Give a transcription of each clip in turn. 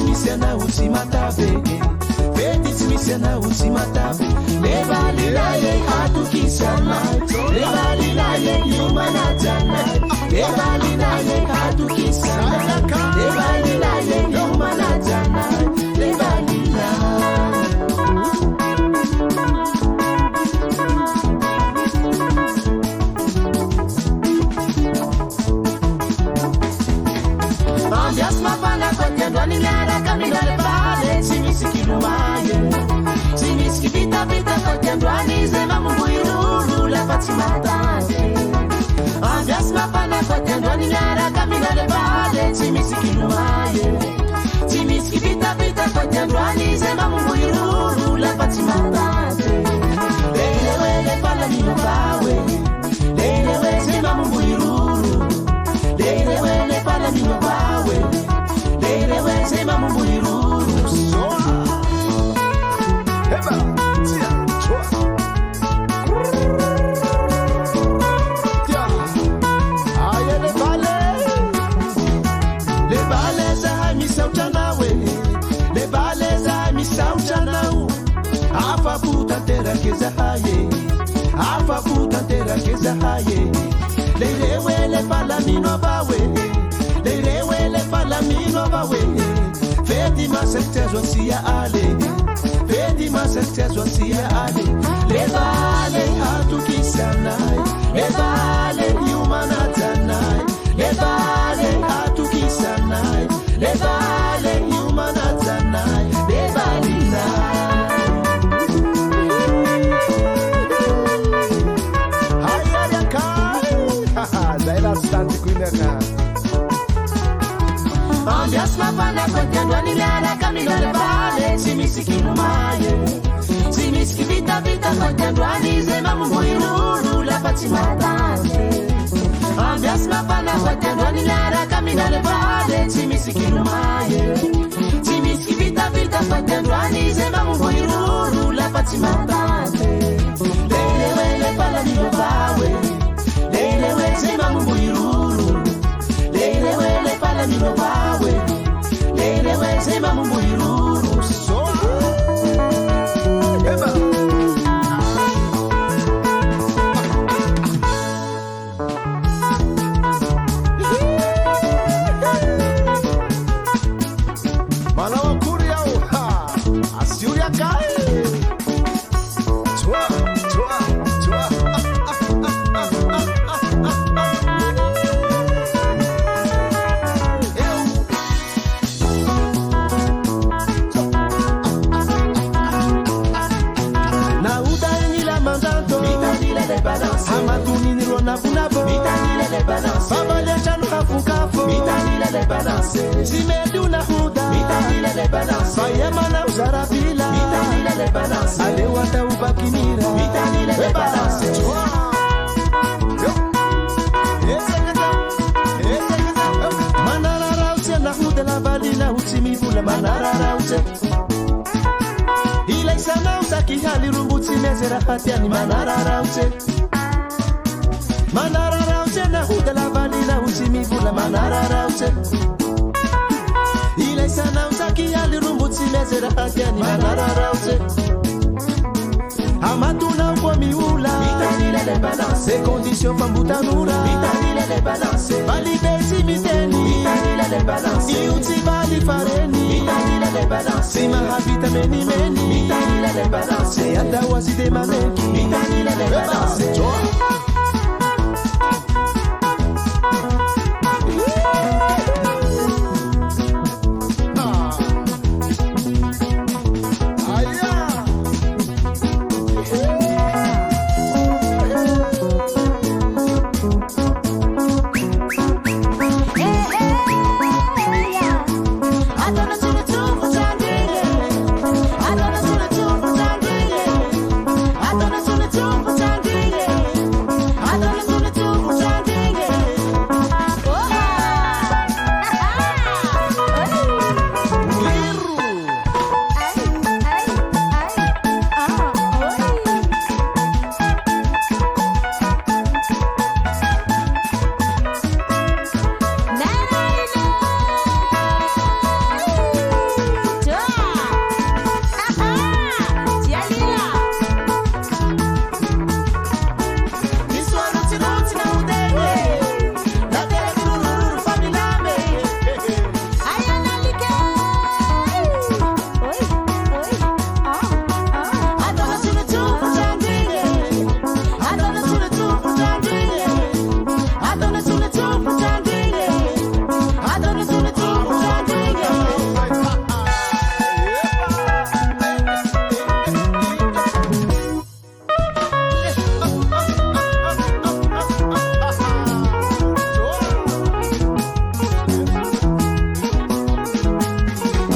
misiana usi matabe Petit misiana usi matabe Leva lilaye hatu kisana Leva lilaye yumana jana Leva lilaye hatu kisana Leva lilaye yumana jana Leva lilaye Ndwani nyara kamina le vale Simisi kilumaye Simisi vita vita kote ndwani Zema mungu iruru la patimatane Ambias mapana kote ndwani nyara kamina le vale Simisi kilumaye Simisi vita vita kote ndwani Zema mungu iruru la patimatane Leile wele pala nino bawe Leile wele zema mungu iruru Leile wele pala nino bawe Leile sema mungu iruru soa Eba tia chua Tia Aye Le bale za misa uchanawe Le bale za misa uchanau Afa puta tera keza haye Afa puta tera keza haye Leile wele pala mino bawe Leile wele pala mino bawe Fedi ma sectezo siya ale Fedi ma sectezo siya ale Le vale hatu kisanai Le vale humana tanai Le vale hatu kisanai Le vale humana tanai Le vale Zaila stanti kuinaka Ambias mapana kote ndwani nyara kamina le vale Simisi kilumaye Simisi vita vita kote ndwani Zema mungu iruru la patimatane Ambias mapana kote ndwani nyara kamina le vale Simisi kilumaye Simisi vita vita kote ndwani Zema mungu iruru la patimatane Leile wele pala nilo bawe Leile wele zema mungu iruru Leile wele pala nilo bawe Leile wele zema mungu iruru Soa Eba Malawa kuri yao Asiuri ya kai Chua Chua Chua Amatuni ni rona bunabo Mitanile le balance Baba le chanu kafukafo Mitanile le balance Simedu na huda Mitanile le balance Bayema na uzarabila Mitanile le balance Ale wata ubakinira Mitanile le balance Manara rause na huda la balila Utimibula manara rause Ila isana usaki hali rumbuti mezera hatiani manara rause Manara rause na huda la vanila usimibula manara rause Ila isana usaki hali rumbuti mezera hatiani manara rause Amatuna upo miula Mitanile le balance Condition fambutanura Mitanile le balance Validesi miteni Mitanile le balance Iuti vali fareni Mitanile le balance Sima habita meni Mitanile le balance Yanda wazide maneki Mitanile le balance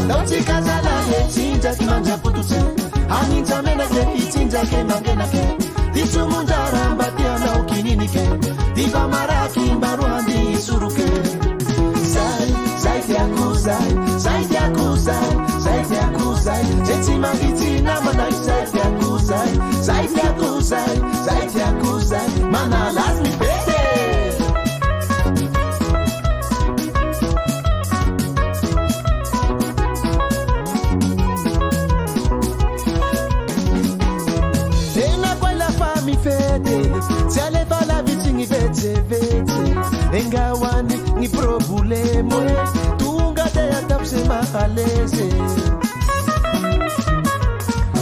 Nautikazala chinja kimanja putute Aninja menake ichinja ke mangenake Dichu munjara mbatia na ukininike Diva maraki mbaruandi suruke Zaidi yakuzai Zaidi yakuzai Zaidi yakuzai Jeti magiti na manai Zaidi yakuzai Zaidi yakuzai Zaidi yakuzai Mana lazmi pete Se aleva la vicini vece engawani ni problemo tunga de atapse mahalese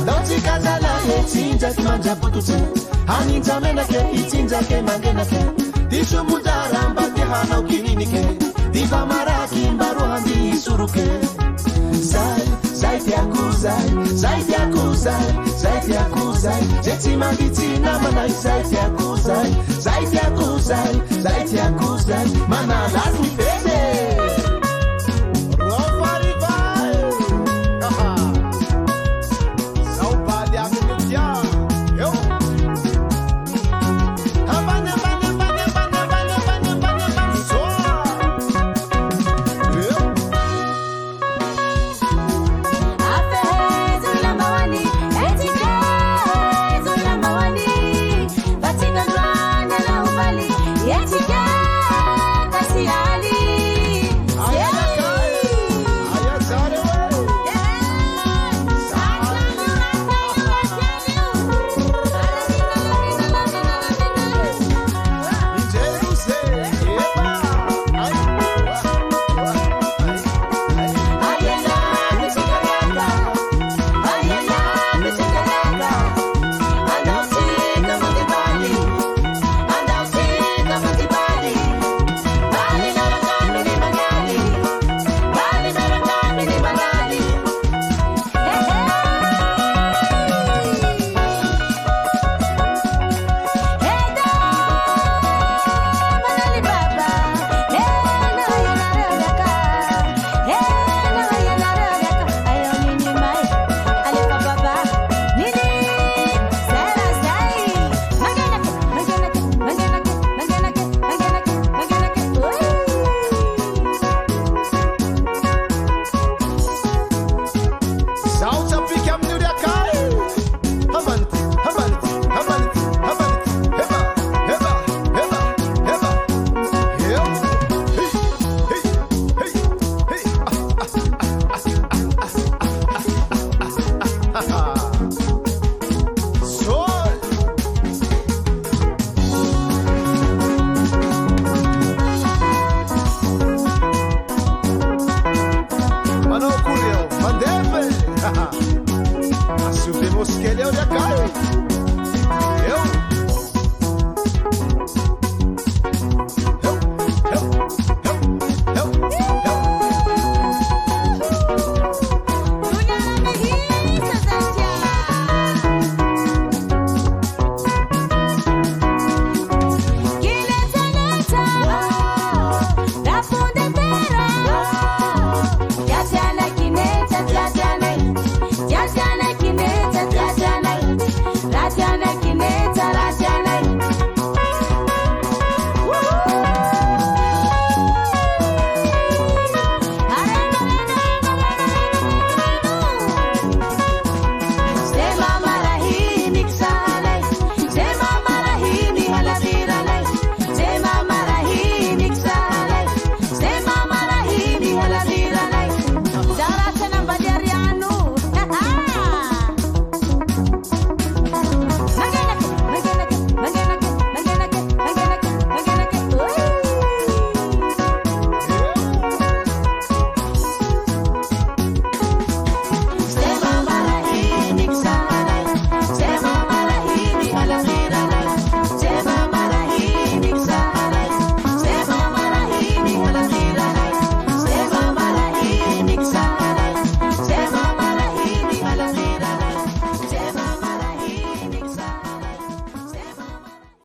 Nautikazala chinja kimanja putute Aninja menake ichinja ke mangenake Dishu mujara mbate hana ukininike Diva maraki mbaruandi suruke Zaidi yakuzai Zaidi yakuzai Zaidi yakuzai Jeti magiti na manai Zaidi yakuzai Zaidi yakuzai Zaidi yakuzai Mana lazmi pete Subimos que ele é o da cara. Eu